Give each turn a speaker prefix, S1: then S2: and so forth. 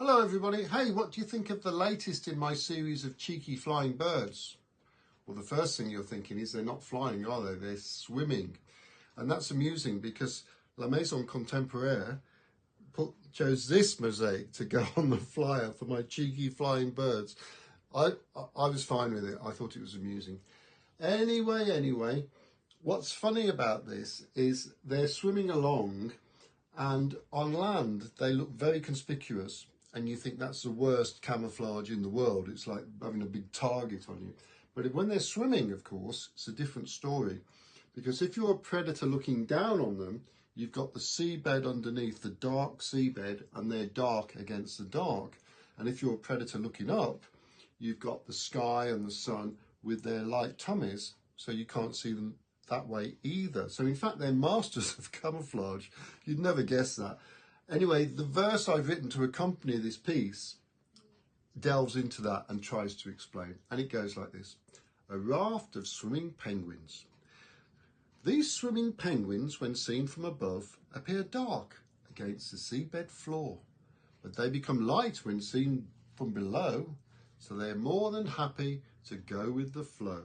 S1: Hello everybody. Hey, what do you think of the latest in my series of cheeky flying birds? Well, the first thing you're thinking is they're not flying, are they? They're swimming. And that's amusing because La Maison Contemporaire chose this mosaic to go on the flyer for my cheeky flying birds. I was fine with it. I thought it was amusing. Anyway, what's funny about this is they're swimming along and on land they look very conspicuous. And you think that's the worst camouflage in the world. It's like having a big target on you. But when they're swimming, of course, it's a different story. Because if you're a predator looking down on them, you've got the seabed underneath, the dark seabed, and they're dark against the dark. And if you're a predator looking up, you've got the sky and the sun with their light tummies, so you can't see them that way either. So in fact, they're masters of camouflage. You'd never guess that. Anyway, the verse I've written to accompany this piece delves into that and tries to explain. And it goes like this. A raft of swimming penguins. These swimming penguins, when seen from above, appear dark against the seabed floor. But they become light when seen from below, so they're more than happy to go with the flow.